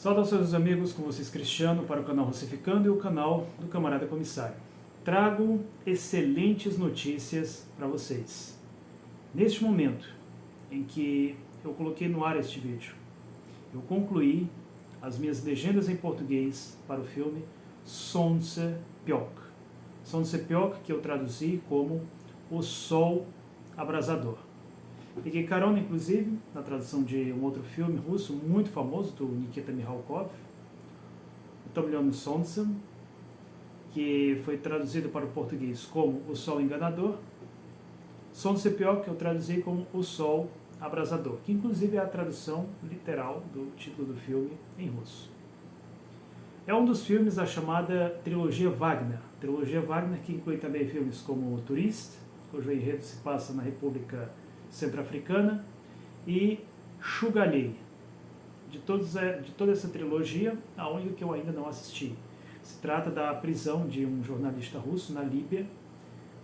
Saudações amigos, com vocês Cristiano para o canal Russificando e o canal do Camarada Comissário. Trago excelentes notícias para vocês. Neste momento em que eu coloquei no ar este vídeo, eu concluí as minhas legendas em português para o filme Słońce Piok. Słońce Piok, que eu traduzi como O Sol Abrasador. Peguei carona, inclusive, na tradução de um outro filme russo muito famoso, do Nikita Mikhalkov, Utomlenione Solntsem, que foi traduzido para o português como O Sol Enganador. Słońce Piok eu traduzi como O Sol Abrasador, que inclusive é a tradução literal do título do filme em russo. É um dos filmes da chamada trilogia Wagner. Trilogia Wagner que inclui também filmes como O Turista, cujo enredo se passa na República Centro-Africana, e Shugalei. De toda essa trilogia, a única que eu ainda não assisti. Se trata da prisão de um jornalista russo na Líbia,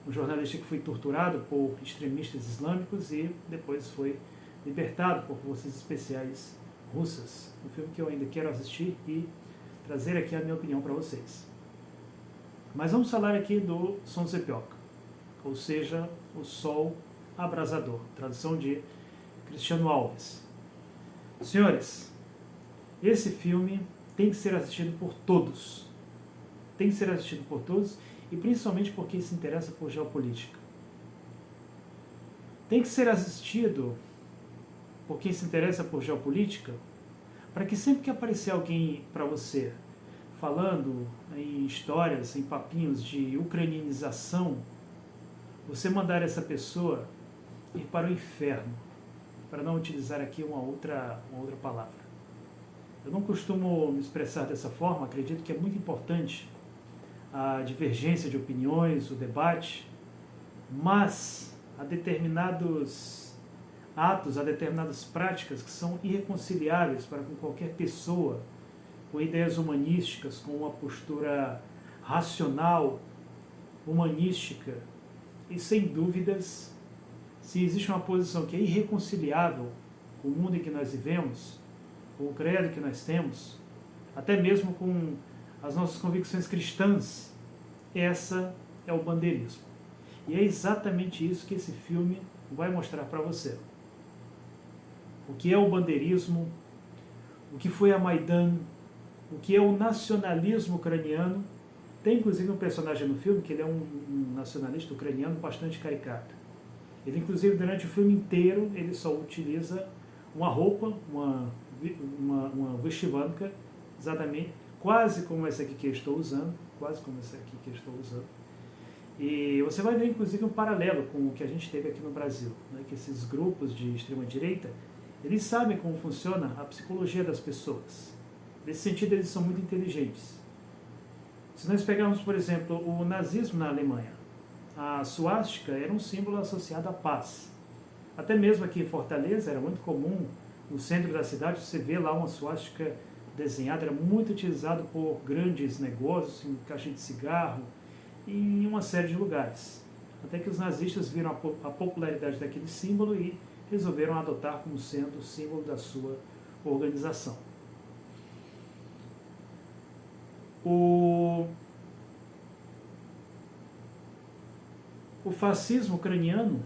um jornalista que foi torturado por extremistas islâmicos e depois foi libertado por forças especiais russas. Um filme que eu ainda quero assistir e trazer aqui a minha opinião para vocês. Mas vamos falar aqui do Słońce Piok, ou seja, O Sol Abrasador, tradução de Cristiano Alves. Senhores, esse filme tem que ser assistido por todos. Tem que ser assistido por todos e principalmente por quem se interessa por geopolítica. Tem que ser assistido por quem se interessa por geopolítica para que sempre que aparecer alguém para você falando em histórias, em papinhos de ucranianização, você mandar essa pessoa ir para o inferno, para não utilizar aqui uma outra palavra. Eu não costumo me expressar dessa forma, acredito que é muito importante a divergência de opiniões, o debate, mas há determinados atos, há determinadas práticas que são irreconciliáveis para com qualquer pessoa com ideias humanísticas, com uma postura racional, humanística, e sem dúvidas, se existe uma posição que é irreconciliável com o mundo em que nós vivemos, com o credo que nós temos, até mesmo com as nossas convicções cristãs, essa é o bandeirismo. E é exatamente isso que esse filme vai mostrar para você. O que é o bandeirismo, o que foi a Maidan, o que é o nacionalismo ucraniano. Tem inclusive um personagem no filme que ele é um nacionalista ucraniano bastante caricato. Ele inclusive durante o filme inteiro ele só utiliza uma roupa, uma vestivanka, exatamente, quase como essa aqui que eu estou usando, E você vai ver inclusive um paralelo com o que a gente teve aqui no Brasil, né, que esses grupos de extrema direita, eles sabem como funciona a psicologia das pessoas. Nesse sentido eles são muito inteligentes. Se nós pegarmos, por exemplo, o nazismo na Alemanha, a suástica era um símbolo associado à paz. Até mesmo aqui em Fortaleza era muito comum, no centro da cidade, você vê lá uma suástica desenhada, era muito utilizado por grandes negócios, em caixa de cigarro, em uma série de lugares. Até que os nazistas viram a popularidade daquele símbolo e resolveram adotar como sendo o símbolo da sua organização. O fascismo ucraniano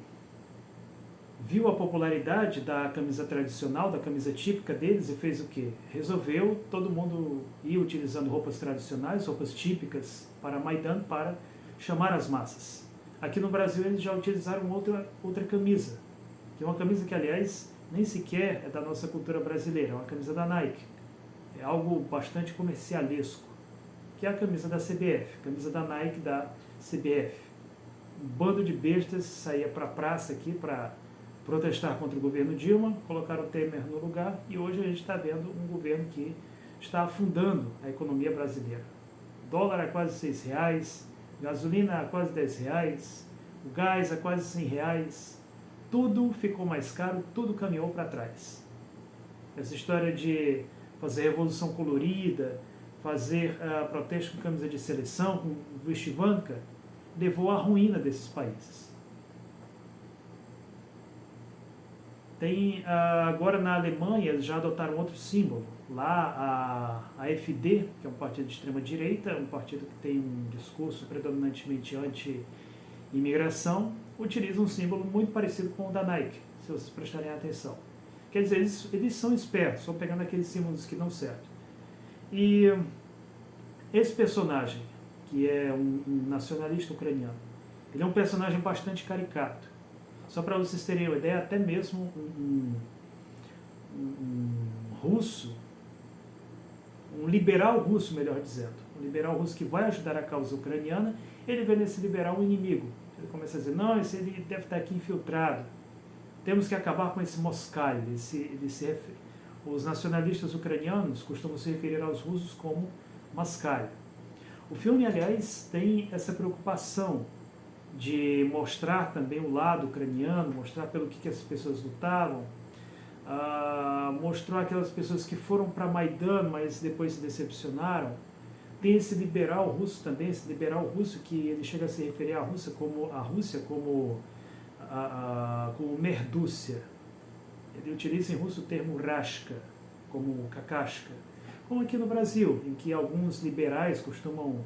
viu a popularidade da camisa tradicional, da camisa típica deles e fez o quê? Resolveu todo mundo ir utilizando roupas tradicionais, roupas típicas para Maidan, para chamar as massas. Aqui no Brasil eles já utilizaram outra camisa, que é uma camisa que, aliás, nem sequer é da nossa cultura brasileira, é uma camisa da Nike. É algo bastante comercialesco, que é a camisa da CBF, camisa da Nike da CBF. Um bando de bestas saía para a praça aqui para protestar contra o governo Dilma, colocaram o Temer no lugar e hoje a gente está vendo um governo que está afundando a economia brasileira. O dólar a quase R$6, gasolina a quase R$10, o gás a quase R$100, tudo ficou mais caro, tudo caminhou para trás. Essa história de fazer revolução colorida, fazer protesto com camisa de seleção, com vestivanka, levou à ruína desses países. Agora na Alemanha eles já adotaram outro símbolo. Lá a AfD, que é um partido de extrema direita, um partido que tem um discurso predominantemente anti-imigração, utiliza um símbolo muito parecido com o da Nike, se vocês prestarem atenção. Quer dizer, eles são espertos, estão pegando aqueles símbolos que dão certo. E esse personagem, que é um nacionalista ucraniano, ele é um personagem bastante caricato. Só para vocês terem uma ideia, até mesmo um russo, um liberal russo, melhor dizendo, um liberal russo que vai ajudar a causa ucraniana, ele vê nesse liberal um inimigo. Ele começa a dizer, não, ele deve estar aqui infiltrado, temos que acabar com esse Moskal. Os nacionalistas ucranianos costumam se referir aos russos como Moskal. O filme, aliás, tem essa preocupação de mostrar também o lado ucraniano, mostrar pelo que as pessoas lutavam, mostrou aquelas pessoas que foram para Maidan, mas depois se decepcionaram. Tem esse liberal russo também, esse liberal russo que ele chega a se referir à Rússia como Merdúcia. Ele utiliza em russo o termo rashka, como kakashka. Como aqui no Brasil, em que alguns liberais costumam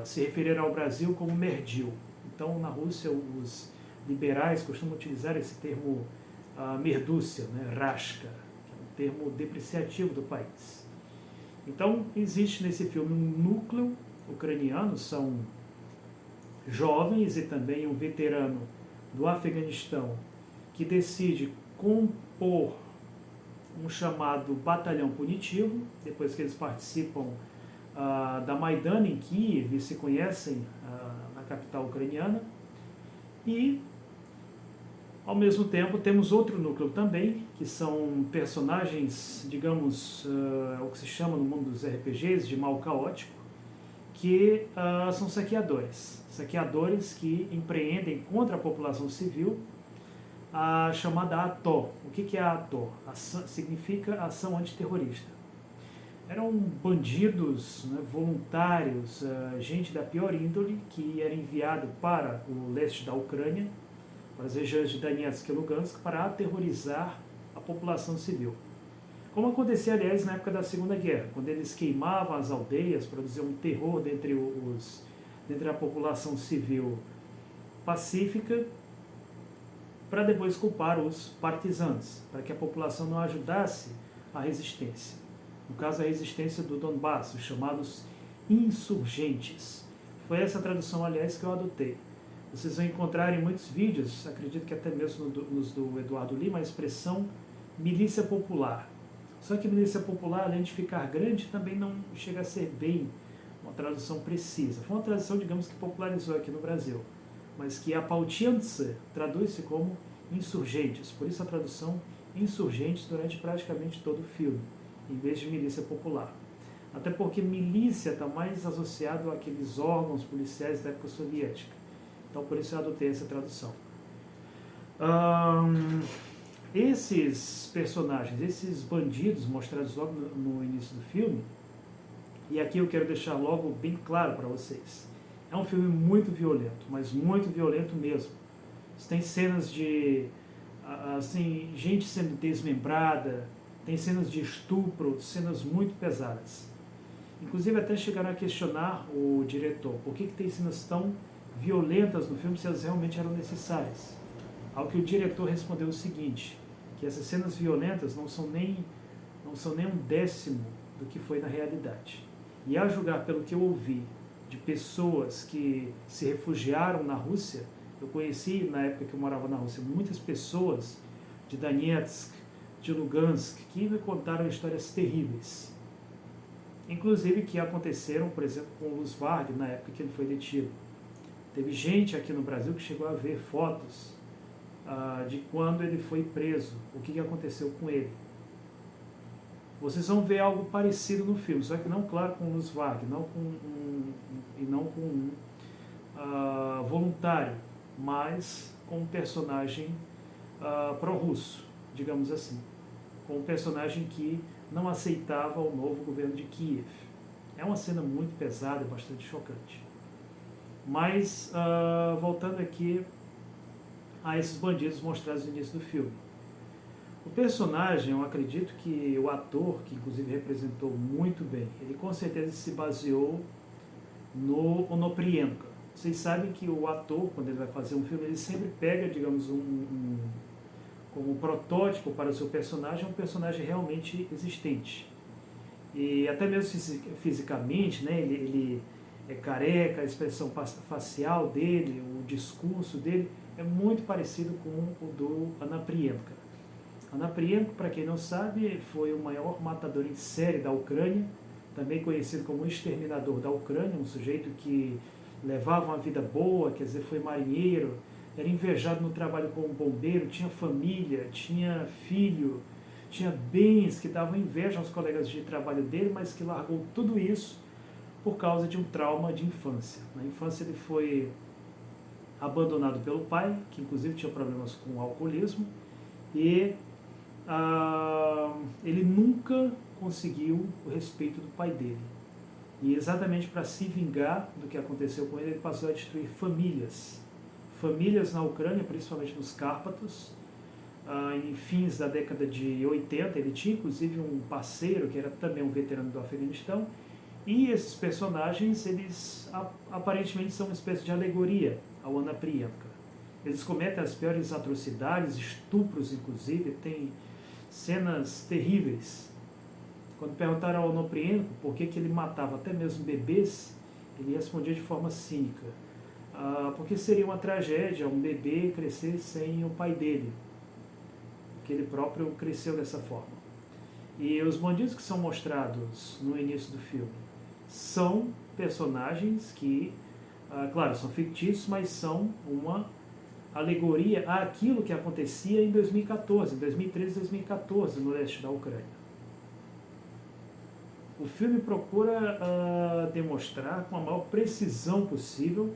se referir ao Brasil como merdil. Então, na Rússia, os liberais costumam utilizar esse termo merdúcia, né, rashka, que é um termo depreciativo do país. Então, existe nesse filme um núcleo ucraniano, são jovens e também um veterano do Afeganistão que decide compor um chamado batalhão punitivo, depois que eles participam da Maidan em Kiev e se conhecem na capital ucraniana. E, ao mesmo tempo, temos outro núcleo também, que são personagens, digamos, o que se chama no mundo dos RPGs de mal caótico, que são saqueadores que empreendem contra a população civil a chamada ATO. O que é a ATO? Significa Ação Antiterrorista. Eram bandidos, né, voluntários, gente da pior índole, que era enviado para o leste da Ucrânia, para as regiões de Donetsk e Lugansk, para aterrorizar a população civil. Como acontecia, aliás, na época da Segunda Guerra, quando eles queimavam as aldeias, produziam um terror dentre a população civil pacífica, para depois culpar os partisanos, para que a população não ajudasse a resistência. No caso, a resistência do Donbass, os chamados insurgentes. Foi essa tradução, aliás, que eu adotei. Vocês vão encontrar em muitos vídeos, acredito que até mesmo nos do Eduardo Lima, a expressão milícia popular. Só que milícia popular, além de ficar grande, também não chega a ser bem uma tradução precisa. Foi uma tradução, digamos, que popularizou aqui no Brasil, mas que a Pautiance traduz-se como insurgentes. Por isso a tradução insurgentes durante praticamente todo o filme, em vez de milícia popular. Até porque milícia está mais associado àqueles órgãos policiais da época soviética. Então, por isso eu adotei essa tradução. Esses personagens, esses bandidos mostrados logo no início do filme, e aqui eu quero deixar logo bem claro para vocês, é um filme muito violento, mas muito violento mesmo. Tem cenas de assim, gente sendo desmembrada, tem cenas de estupro, cenas muito pesadas. Inclusive até chegaram a questionar o diretor, por que tem cenas tão violentas no filme se elas realmente eram necessárias. Ao que o diretor respondeu o seguinte, que essas cenas violentas não são nem um décimo do que foi na realidade. E a julgar pelo que eu ouvi de pessoas que se refugiaram na Rússia, eu conheci, na época que eu morava na Rússia, muitas pessoas de Donetsk, de Lugansk, que me contaram histórias terríveis. Inclusive que aconteceram, por exemplo, com o Luz Varg, na época que ele foi detido. Teve gente aqui no Brasil que chegou a ver fotos de quando ele foi preso, o que aconteceu com ele. Vocês vão ver algo parecido no filme, só que não, claro, com o Luz Varg, não com um voluntário, mas com um personagem pró-russo, digamos assim, com um personagem que não aceitava o novo governo de Kiev. É uma cena muito pesada, bastante chocante. Mas, voltando aqui a esses bandidos mostrados no início do filme. O personagem, eu acredito que o ator, que inclusive representou muito bem, ele com certeza se baseou no Onoprienko. Vocês sabem que o ator, quando ele vai fazer um filme, ele sempre pega, digamos, como protótipo para o seu personagem, um personagem realmente existente. E até mesmo fisicamente, né, ele é careca, a expressão facial dele, o discurso dele é muito parecido com o do Anaprienko. Anaprienko, para quem não sabe, foi o maior matador em série da Ucrânia, também conhecido como exterminador da Ucrânia, um sujeito que levava uma vida boa, quer dizer, foi marinheiro, era invejado no trabalho como bombeiro, tinha família, tinha filho, tinha bens que davam inveja aos colegas de trabalho dele, mas que largou tudo isso por causa de um trauma de infância. Na infância ele foi abandonado pelo pai, que inclusive tinha problemas com o alcoolismo, e ele nunca conseguiu o respeito do pai dele. E exatamente para se vingar do que aconteceu com ele, ele passou a destruir famílias. Famílias na Ucrânia, principalmente nos Cárpatos. Em fins da década de 80, ele tinha inclusive um parceiro que era também um veterano do Afeganistão. E esses personagens, eles aparentemente são uma espécie de alegoria ao Anaprienko. Eles cometem as piores atrocidades, estupros inclusive, tem cenas terríveis. Quando perguntaram ao Onoprienko por que ele matava até mesmo bebês, ele respondia de forma cínica. Porque seria uma tragédia um bebê crescer sem o pai dele, que ele próprio cresceu dessa forma. E os bandidos que são mostrados no início do filme são personagens que, claro, são fictícios, mas são uma alegoria àquilo que acontecia em 2014, 2013 e 2014 no leste da Ucrânia. O filme procura demonstrar com a maior precisão possível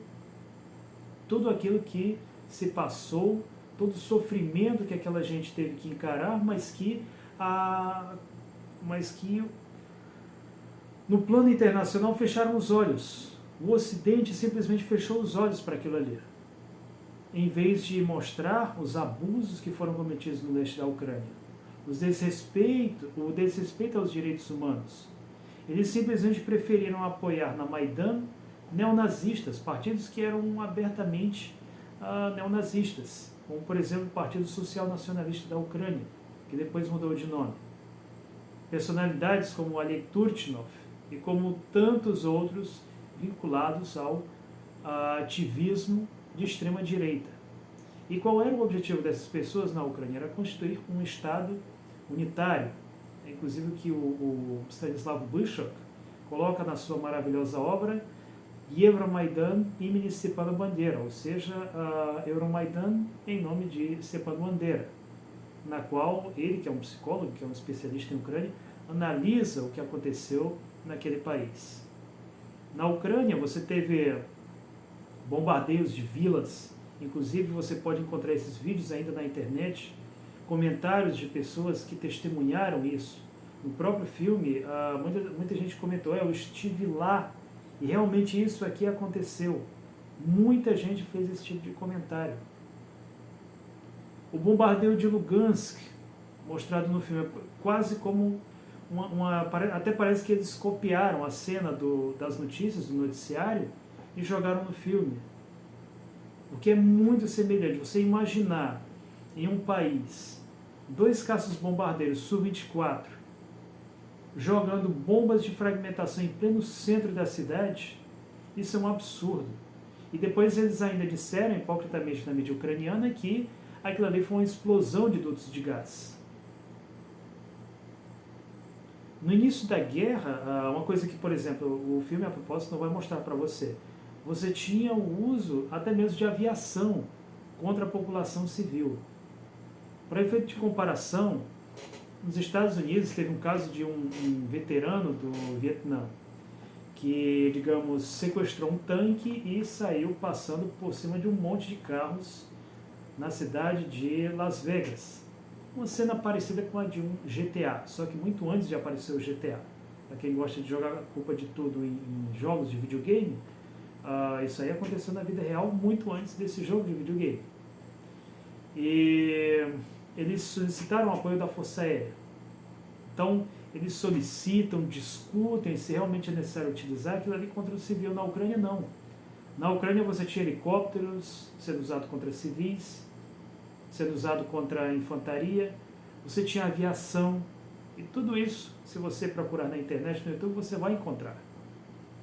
tudo aquilo que se passou, todo o sofrimento que aquela gente teve que encarar, mas que no plano internacional fecharam os olhos. O Ocidente simplesmente fechou os olhos para aquilo ali, em vez de mostrar os abusos que foram cometidos no leste da Ucrânia, o desrespeito aos direitos humanos. Eles simplesmente preferiram apoiar na Maidan neonazistas, partidos que eram abertamente neonazistas, como por exemplo o Partido Social Nacionalista da Ucrânia, que depois mudou de nome. Personalidades como Oleg Turchinov e como tantos outros vinculados ao ativismo de extrema direita. E qual era o objetivo dessas pessoas na Ucrânia? Era constituir um Estado unitário, inclusive o que o Stanislav Bychok coloca na sua maravilhosa obra Euromaidan imeni Stepan Bandera, ou seja, Euromaidan em nome de Stepan Bandera, na qual ele, que é um psicólogo, que é um especialista em Ucrânia, analisa o que aconteceu naquele país. Na Ucrânia você teve bombardeios de vilas, inclusive você pode encontrar esses vídeos ainda na internet, comentários de pessoas que testemunharam isso. No próprio filme, muita gente comentou, eu estive lá e realmente isso aqui aconteceu. Muita gente fez esse tipo de comentário. O bombardeio de Lugansk, mostrado no filme, é quase como até parece que eles copiaram a cena das notícias, do noticiário, e jogaram no filme. O que é muito semelhante. Você imaginar em um país 2 caças bombardeiros Su-24 jogando bombas de fragmentação em pleno centro da cidade, isso é um absurdo. E depois eles ainda disseram, hipocritamente na mídia ucraniana, que aquilo ali foi uma explosão de dutos de gás. No início da guerra, uma coisa que, por exemplo, o filme, a propósito, não vai mostrar para você, você tinha o uso até mesmo de aviação contra a população civil. Para efeito de comparação, nos Estados Unidos teve um caso de um veterano do Vietnã que, digamos, sequestrou um tanque e saiu passando por cima de um monte de carros na cidade de Las Vegas. Uma cena parecida com a de um GTA, só que muito antes de aparecer o GTA. Para quem gosta de jogar a culpa de tudo em jogos de videogame, isso aí aconteceu na vida real muito antes desse jogo de videogame. E eles solicitaram o apoio da Força Aérea. Então, eles solicitam, discutem se realmente é necessário utilizar aquilo ali contra o civil. Na Ucrânia, não. Na Ucrânia, você tinha helicópteros sendo usados contra civis, sendo usado contra a infantaria, você tinha aviação, e tudo isso, se você procurar na internet, no YouTube, você vai encontrar.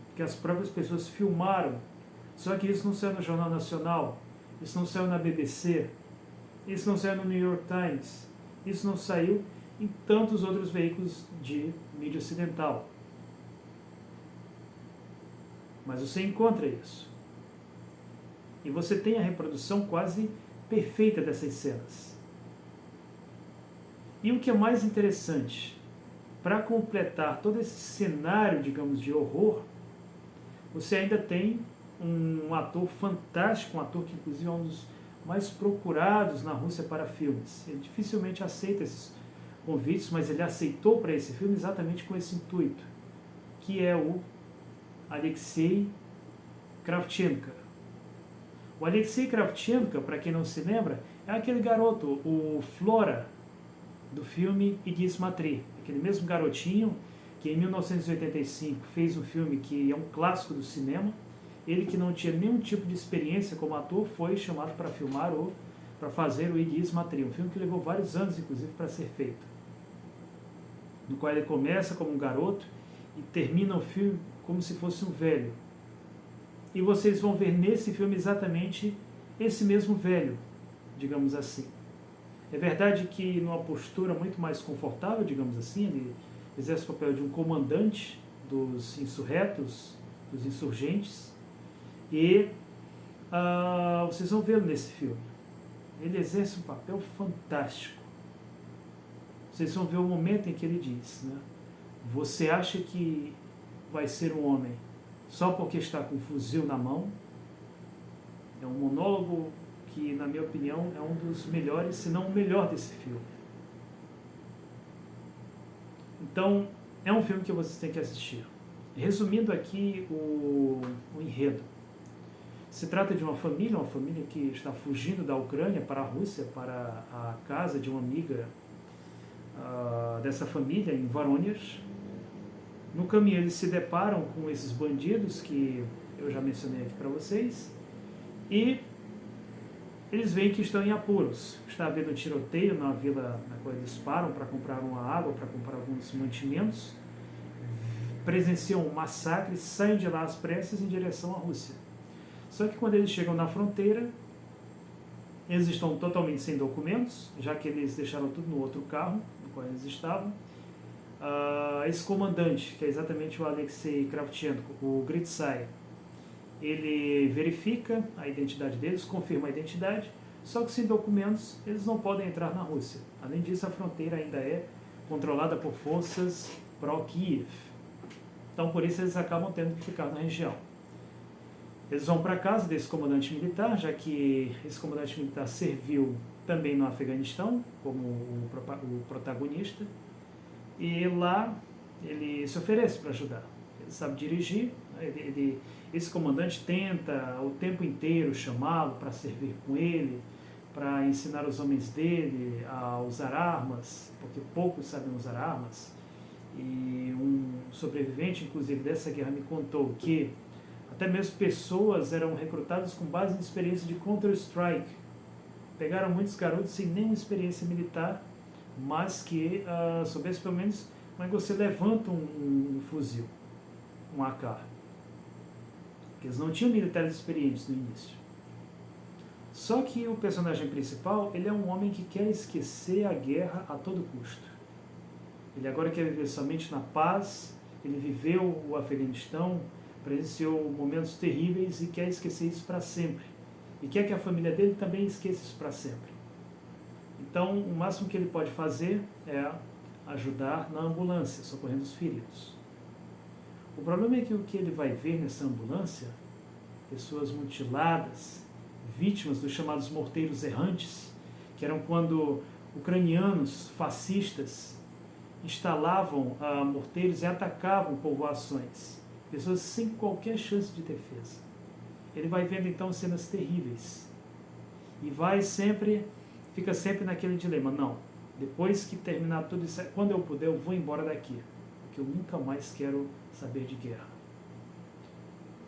Porque as próprias pessoas filmaram, só que isso não saiu no Jornal Nacional, isso não saiu na BBC, isso não saiu no New York Times, isso não saiu em tantos outros veículos de mídia ocidental. Mas você encontra isso. E você tem a reprodução quase perfeita dessas cenas. E o que é mais interessante, para completar todo esse cenário, digamos, de horror, você ainda tem um ator fantástico, um ator que inclusive é um dos mais procurados na Rússia para filmes. Ele dificilmente aceita esses convites, mas ele aceitou para esse filme exatamente com esse intuito, que é o Alexei Kravchenko. O Alexei Kravchenko, para quem não se lembra, é aquele garoto, o Flora, do filme Idi Смотри, aquele mesmo garotinho que em 1985 fez um filme que é um clássico do cinema. Ele que não tinha nenhum tipo de experiência como ator foi chamado para filmar ou para fazer o Idi Смотри, um filme que levou vários anos, inclusive, para ser feito, no qual ele começa como um garoto e termina o filme como se fosse um velho. E vocês vão ver nesse filme exatamente esse mesmo velho, digamos assim. É verdade que numa postura muito mais confortável, digamos assim, ele exerce o papel de um comandante dos insurretos, dos insurgentes, e vocês vão vê-lo nesse filme. Ele exerce um papel fantástico. Vocês vão ver o momento em que ele diz, né? Você acha que vai ser um homem só porque está com um fuzil na mão? É um monólogo que, na minha opinião, é um dos melhores, se não o melhor desse filme. Então, é um filme que vocês têm que assistir. Resumindo aqui o enredo. Se trata de uma família que está fugindo da Ucrânia para a Rússia, para a casa de uma amiga dessa família em Voronezh. No caminho eles se deparam com esses bandidos que eu já mencionei aqui para vocês, e eles veem que estão em apuros. Está havendo tiroteio na vila na qual eles param para comprar uma água, para comprar alguns mantimentos, presenciam um massacre, saem de lá às pressas em direção à Rússia. Só que quando eles chegam na fronteira, eles estão totalmente sem documentos, já que eles deixaram tudo no outro carro no qual eles estavam. Esse comandante, que é exatamente o Alexei Kravchenko, o Gritsai, ele verifica a identidade deles, confirma a identidade, só que sem documentos eles não podem entrar na Rússia. Além disso, a fronteira ainda é controlada por forças pró-Kiev. Então, por isso, eles acabam tendo que ficar na região. Eles vão para a casa desse comandante militar, já que esse comandante militar serviu também no Afeganistão, como o protagonista, e lá ele se oferece para ajudar. Ele sabe dirigir, esse comandante tenta o tempo inteiro chamá-lo para servir com ele, para ensinar os homens dele a usar armas, porque poucos sabem usar armas. E um sobrevivente, inclusive, dessa guerra me contou que até mesmo pessoas eram recrutadas com base em experiência de Counter-Strike. Pegaram muitos garotos sem nenhuma experiência militar, mas que soubesse pelo menos como é que você levanta um fuzil, um AK. Porque eles não tinham militares experientes no início. Só que o personagem principal, ele é um homem que quer esquecer a guerra a todo custo. Ele agora quer viver somente na paz, ele viveu o Afeganistão, presenciou momentos terríveis e quer esquecer isso para sempre. E quer que a família dele também esqueça isso para sempre. Então, o máximo que ele pode fazer é ajudar na ambulância, socorrendo os feridos. O problema é que o que ele vai ver nessa ambulância, pessoas mutiladas, vítimas dos chamados morteiros errantes, que eram quando ucranianos fascistas instalavam morteiros e atacavam povoações, pessoas sem qualquer chance de defesa. Ele vai vendo então cenas terríveis e vai sempre fica sempre naquele dilema, não, depois que terminar tudo isso, quando eu puder, eu vou embora daqui, porque eu nunca mais quero saber de guerra.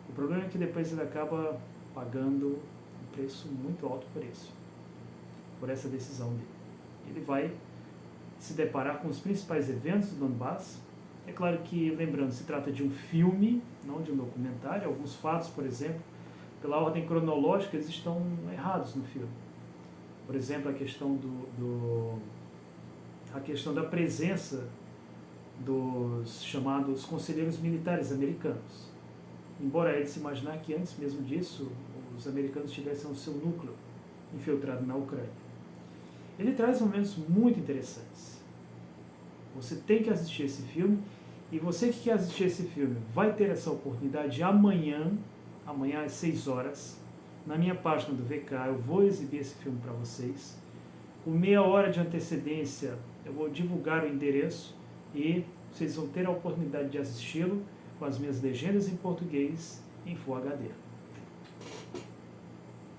O problema é que depois ele acaba pagando um preço muito alto por isso, por essa decisão dele. Ele vai se deparar com os principais eventos do Donbass. É claro que, lembrando, se trata de um filme, não de um documentário. Alguns fatos, por exemplo, pela ordem cronológica, eles estão errados no filme. Por exemplo, a questão da presença dos chamados conselheiros militares americanos. Embora ele se imaginar que antes mesmo disso, os americanos tivessem o seu núcleo infiltrado na Ucrânia. Ele traz momentos muito interessantes. Você tem que assistir esse filme, e você que quer assistir esse filme vai ter essa oportunidade amanhã às 6 horas, na minha página do VK, eu vou exibir esse filme para vocês. Com meia hora de antecedência, eu vou divulgar o endereço e vocês vão ter a oportunidade de assisti-lo com as minhas legendas em português em Full HD.